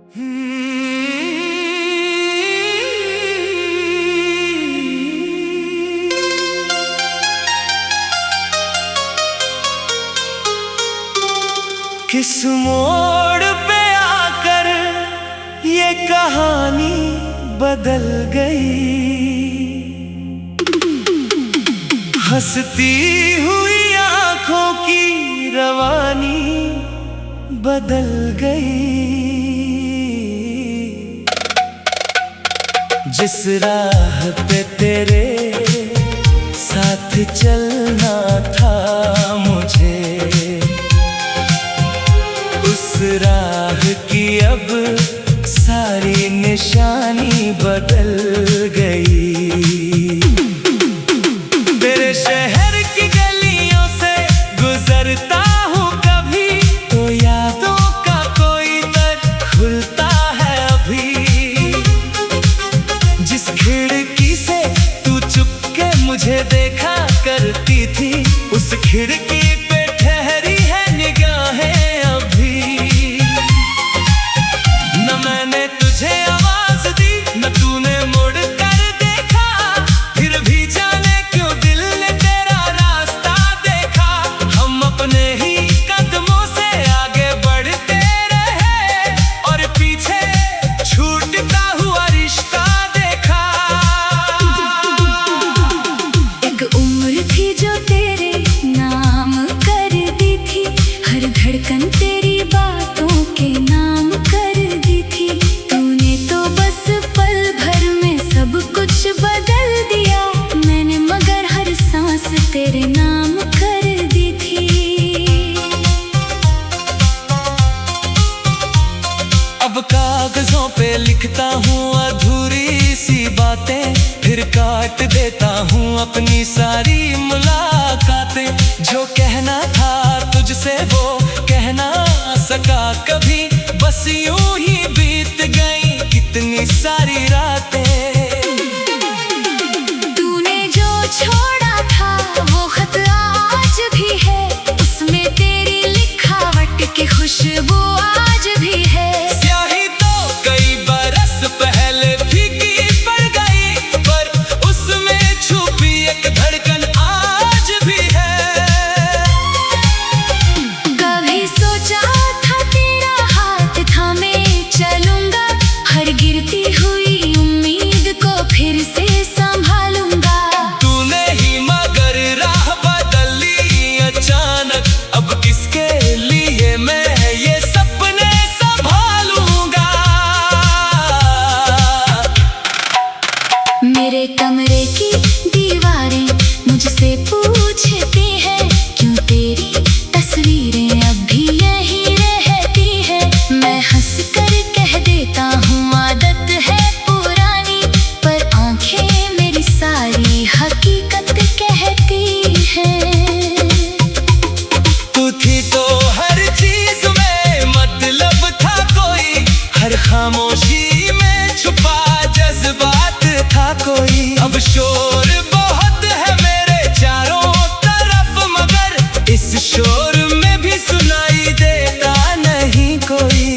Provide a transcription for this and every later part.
किस मोड़ पे आकर ये कहानी बदल गई, हंसती हुई आंखों की रवानी बदल गई। जिस राह पे तेरे साथ चलना था मुझे, उस राह की अब सारी निशानी बदल गई। तेरे शहर की गलियों से गुजरता हूँ कभी, तो यादों का कोई दर खुलता है अभी। जिस खिड़की से तू चुपके मुझे देखा करती थी, उस खिड़की पे ठहरी है निगाहें अभी। न मैंने तुझे आवाज दी, न तूने मुड़ कर देखा, फिर भी जाने क्यों दिल ने तेरा रास्ता देखा। हम अपने ही कदमों से आगे बढ़ते रहे, और पीछे छूटता हुआ रिश्ता देखा। एक उम्र थी जो तेरे नाम कर दी थी, हर धड़कन तेरी बातों के नाम कर दी थी। तूने तो बस पल भर में सब कुछ बदल दिया, मैंने मगर हर सांस तेरे नाम कर दी थी। अब कागजों पे लिखता हूँ अधूरी सी बातें, फिर काट देता हूँ अपनी सारी मुलाकातें। जो कहना था तुझसे वो कह ना सका कभी, बस यूं ही बीत गई कितनी सारी रातें। तूने जो छोड़ा था वो खत आज भी है, उसमें तेरी लिखावट की खुशबू आज भी है। स्याही तो कई बरस पहले फीकी पड़ गई, पर उसमें छुपी एक धड़कन आज भी है। कभी सोचा था तेरा हाथ थामे चलूंगा, हर गिरती हुई उम्मीद को फिर से संभालूंगा। तूने ही मगर राह बदली अचानक, अब किसके लिए मैं ये सपने संभालूंगा। मेरे कमरे की दीवारें मुझसे पूछती हैं, क्यों तेरी तस्वीरें अब भी यहीं रहती है। मैं हंस कर कह देता हूँ आदत है पुरानी, पर आंखें मेरी सारी हकीकत कहती हैं। तू थी तो हर चीज में मतलब था कोई, हर खामोशी में छुपा जज्बात था कोई। अब शोर बहुत है मेरे चारों तरफ, मगर इस शोर में भी सुनाई देता नहीं कोई।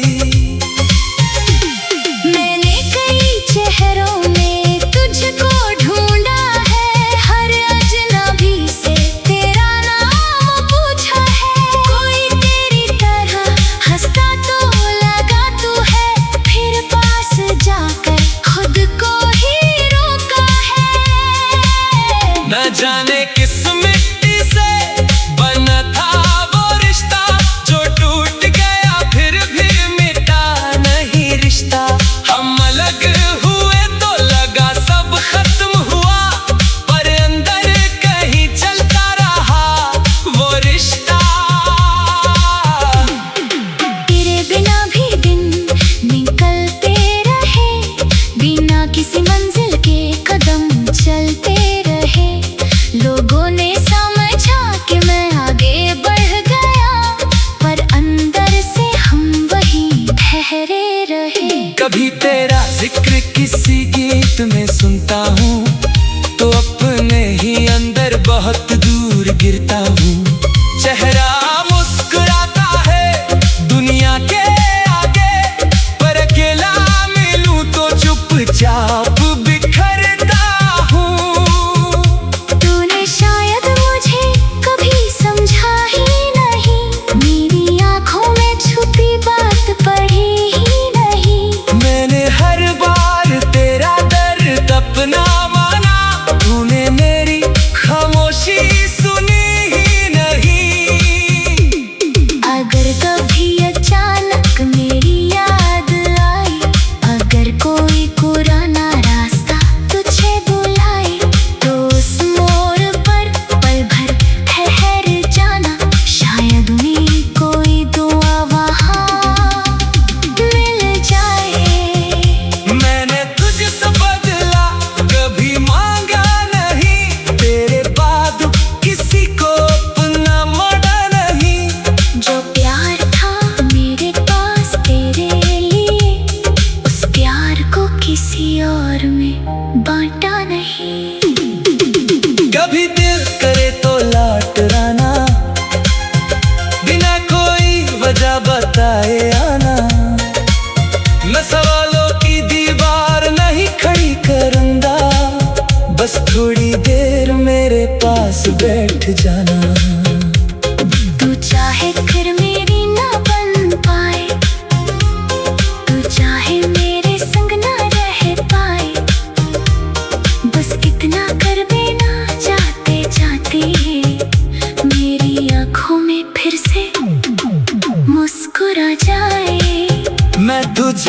मैंने कई चेहरों में तुझको ढूंढा है, हर अजनबी से तेरा नाम पूछा है। कोई तेरी तरह हंसता तो लगा तू है, फिर पास जाकर खुद को ही रोका है। न जाने किस मिट्टी से बना था वो रिश्ता, जो टूट गया फिर भी मिटा नहीं रिश्ता। हम अलग हुए तो लगा सब खत्म हुआ, पर अंदर कहीं चलता रहा वो रिश्ता। तेरे बिना भी दिन निकलते रहे, बिना किसी मंजिल के कदम चलते रहे। लोगों ने समझा कि मैं आगे बढ़ गया, पर अंदर से हम वहीं ठहरे रहे। कभी तेरा जिक्र किसी गीत में सुनता हूँ, तो अपने ही अंदर बहुत दूर गिरता हूँ। चेहरा मुस्कुराता है दुनिया के आगे, पर अकेले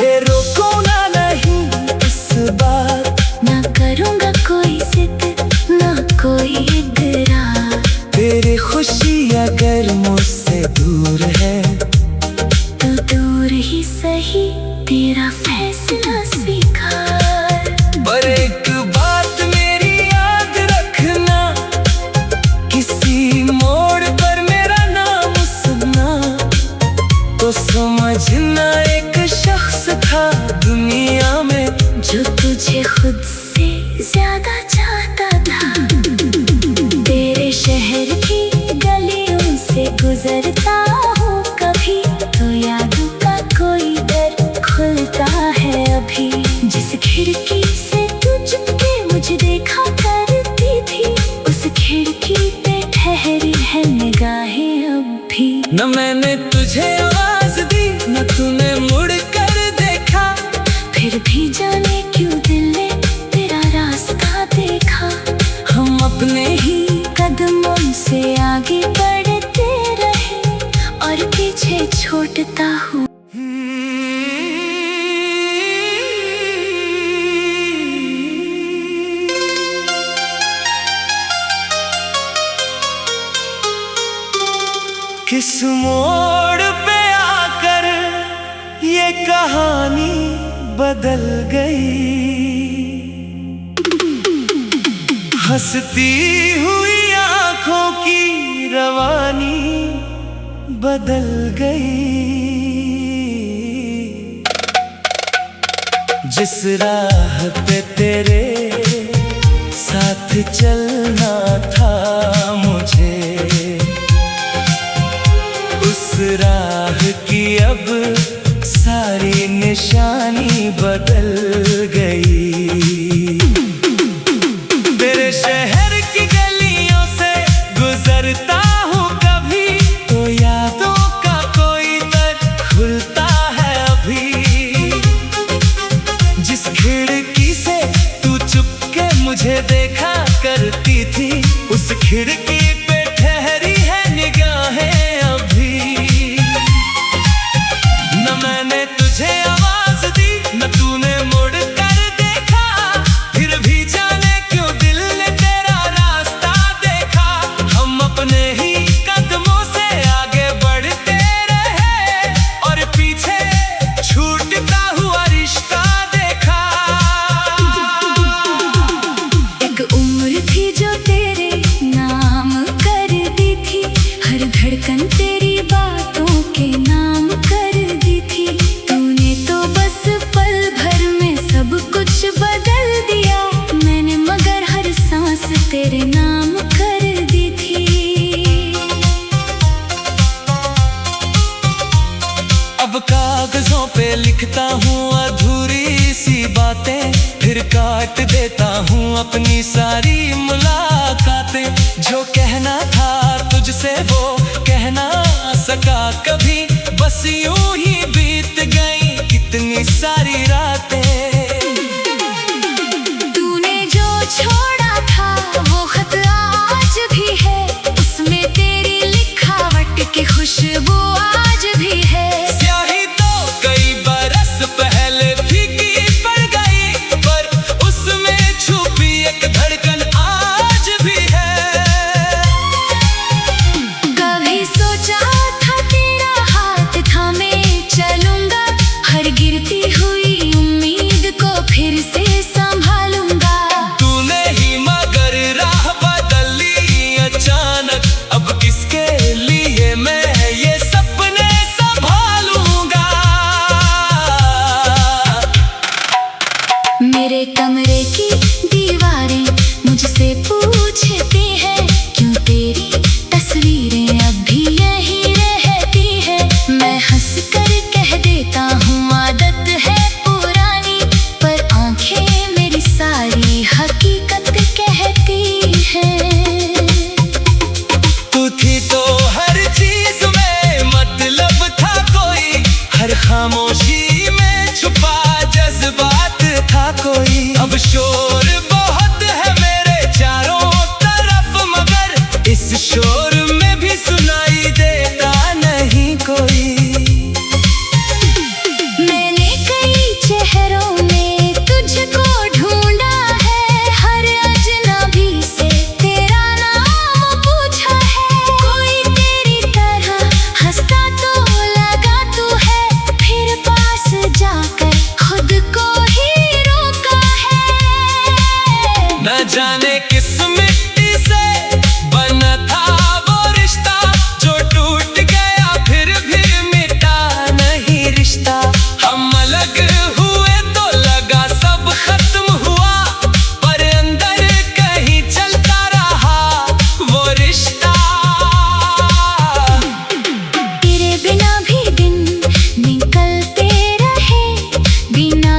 तुझे रोको ना नहीं इस बात, ना करूँगा कोई जिद ना कोई इकरार। तेरी खुशी अगर मुझसे दूर है तो दूर ही सही तेरा फैसला स्वीकार। पर एक बात मेरी याद रखना, किसी मोड़ पर मेरा नाम सुनना तो समझना एक शख्स था दुनिया में जो तुझे खुद से ज्यादा चाहता था। तेरे शहर की गलियों से गुजरता हूँ कभी तो यादों का कोई दर खुलता है अभी। जिस खिड़की से तू चुपके मुझे देखा करती थी, उस खिड़की पे ठहरी है निगाहें अब भी। न मैंने तुझे आवाज दी न तूने मुड़ कर देखा, फिर भी जाने क्यों दिल ने तेरा रास्ता देखा। हम अपने ही कदमों से आगे बढ़ते रहे और पीछे छोड़ता हूँ। किस मोड़ पे आकर ये कहानी बदल गई, हंसती हुई आंखों की रवानी बदल गई। जिस राह पे तेरे साथ चलना था मुझे, उस राह की अब सारी निशानी बदल गई। तेरे शहर की गलियों से गुजरता हूँ कभी तो यादों का कोई दर खुलता है अभी। जिस खिड़की से तू चुपके मुझे देखा करती थी, उस खिड़की पे ठहरी है निगाहें अभी। न मैंने तुझे आवाज दी न तूने मुड़ कर देखा, फिर भी जाने क्यों दिल ने तेरा रास्ता देखा। हम अपने ही कदमों से आगे बढ़ते रहे और पीछे छूटता हुआ रिश्ता देखा। एक उम्र थी जो तेरे नाम कर दी थी, हर धड़कन तेरी बातों के नाम कर दी थी। तूने तो बस पल भर में सब कुछ बदल दिया, मैंने मगर हर सांस तेरे नाम कर दी थी। अब कागजों पे लिखता हूँ अधूरी सी बातें, फिर काट देता हूँ अपनी सारी मुलाकातें। जो कहना था तुझसे वो कह ना सका कभी, बस यूं ही बीत गई कितनी सारी रातें। तूने जो छोड़ा था वो खत आज भी है, उसमें तेरी लिखावट की खुशबू आज भी है। स्याही तो कई बरस पहले फीकी पड़ गई, पर उसमें छुपी एक धड़कन आज भी है। कभी सोचा था तेरा हाथ थामे चलूंगा, हर गिरती हुई उम्मीद को फिर से संभालूंगा। तूने ही मगर राह बदल ली अचानक, अब किसके लिए मैं ये सपने संभालूंगा। मेरे कमरे की दीवारें मुझसे पूछती हैं, क्यों तेरी तस्वीरें अब भी यहीं रहती हैं। मैं हंस कर कह देता हूँ आदत है पुरानी, पर आंखें मेरी सारी हकीकत कहती हैं। तू थी तो हर चीज में मतलब था कोई, हर खामोशी में छुपा जज्बात था कोई। अब शोर बहुत है मेरे चारों तरफ, मगर इस शोर में भी सुनाई देता नहीं कोई। मैंने कई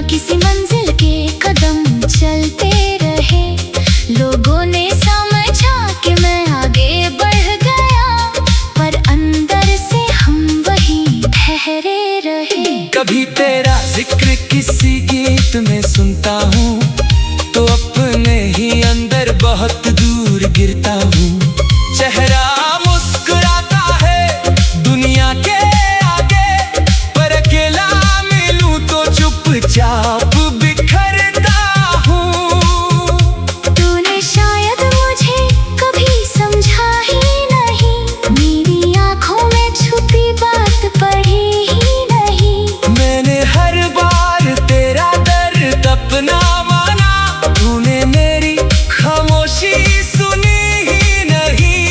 किसी मंजिल के कदम चलते रहे। लोगों ने समझा कि मैं आगे बढ़ गया, पर अंदर से हम वहीं ठहरे रहे। कभी तेरा जिक्र किसी गीत में सुनता हूँ तो अपने ही अंदर बहुत दूर गिरता हूँ। चेहरा मुस्कुराता है दुनिया के आगे, पर अकेला मिलूं तो चुपचाप बिखरता हूँ। तूने शायद मुझे कभी समझा ही नहीं, मेरी आँखों में छुपी बात पढ़ी ही नहीं। मैंने हर बार तेरा दर्द अपना माना, तूने मेरी खामोशी सुनी ही नहीं।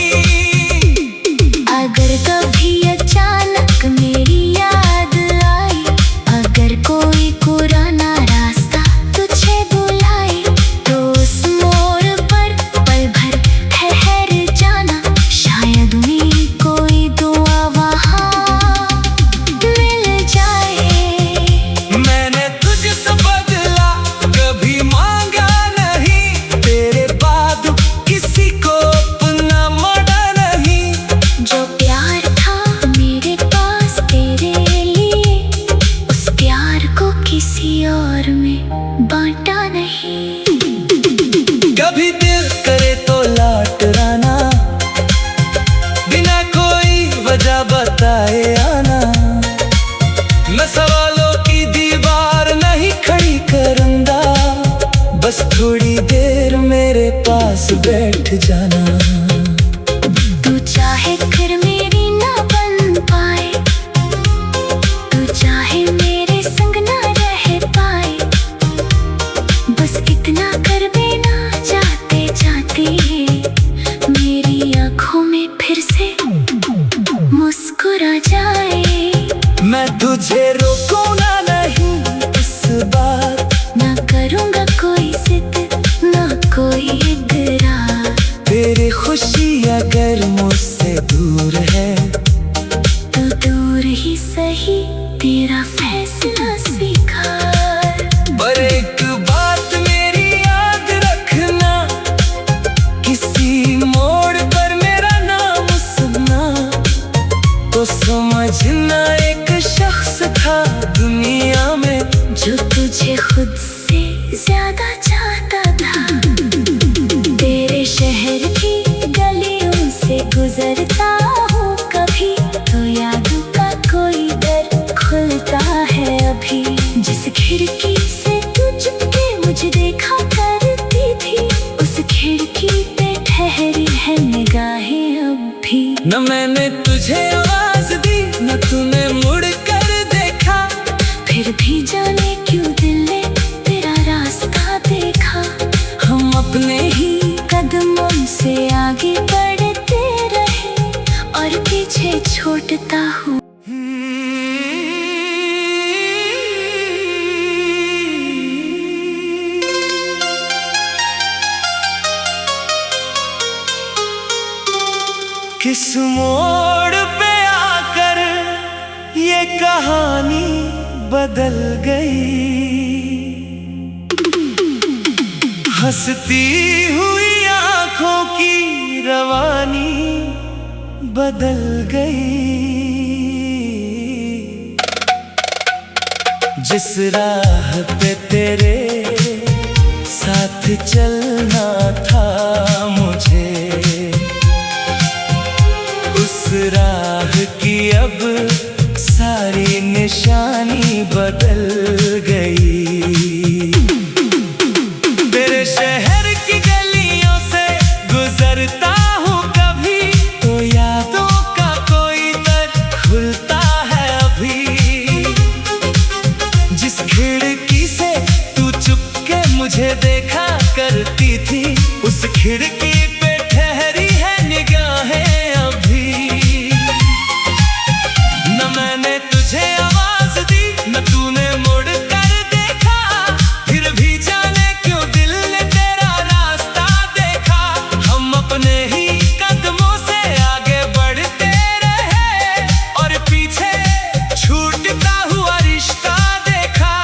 अगर कभी अचानक मेरी याद आई, अगर कोई पुराना रास्ता तुझे बुलाए, तो उस मोड़ पर पल भर ठहर जाना। शायद मेरी कोई दुआ वहाँ मिल जाए। मैंने तुझसे बदला कभी मांगा नहीं, तेरे बाद किसी को अपना माना नहीं। जो प्यार था मेरे पास तेरे लिए, उस प्यार को किसी और में बांटा नहीं। कभी दिल करे तो लौट आना, बिना कोई वजह बताए आना। मैं सवालों की दीवार नहीं खड़ी करूंगा, बस थोड़ी देर मेरे पास बैठ जाना। तू चाहे फिर मेरी ना बन पाए, तू चाहे मेरे संग ना रह पाए, बस इतना कर देना जाते जाते मेरी आँखों में फिर से मुस्कुरा जाए। मैं तुझे रोकूंगा नहीं इस बार, ना करूँगा कोई जिद ना कोई इकरार। तेरी खुशी अगर मुझसे दूर है तो दूर ही सही, तेरा फैसला स्वीकार। पर एक बात मेरी याद रखना, किसी मोड़ पर मेरा नाम सुनना तो समझना एक शख्स था दुनिया में जो तुझे खुद से ज्यादा चाहता था। तेरे शहर की गलियों से गुजरता हूँ कभी, तो यादों का कोई दर खुलता है अभी। जिस खिड़की से तू चुपके मुझे देखा करती थी, उस खिड़की पे ठहरी है निगाहें अब भी। न मैंने तुझे आवाज दी न तूने मुड़ कर देखा, फिर भी जाने क्यों दिल ने तेरा रास्ता देखा। हम अपने ही कदमों से आगे बढ़ते रहे और पीछे छोड़ता हूँ। किस मोड़ पे आकर ये कहानी बदल गई, हंसती हुई आंखों की रवानी बदल गई। जिस राह पे तेरे साथ चलना था मुझे, उस राह की अब सारी निशानी बदल गई। तेरे शहर की गलियों से गुजरता हूँ कभी, तो यादों का कोई दर खुलता है अभी। जिस खिड़की से तू चुपके मुझे देखा करती थी, उस खिड़की पे ठहरी है निगाहें अभी। न मैंने तुझे आवाज दी न तूने मुड़ कर देखा, फिर भी जाने क्यों दिल ने तेरा रास्ता देखा। हम अपने ही कदमों से आगे बढ़ते रहे और पीछे छूटता हुआ रिश्ता देखा।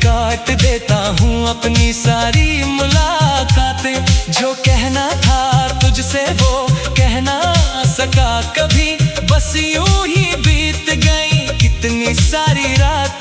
काट देता हूँ अपनी सारी मुलाकातें। जो कहना था तुझसे वो कह ना सका कभी, बस यूं ही बीत गई कितनी सारी रात।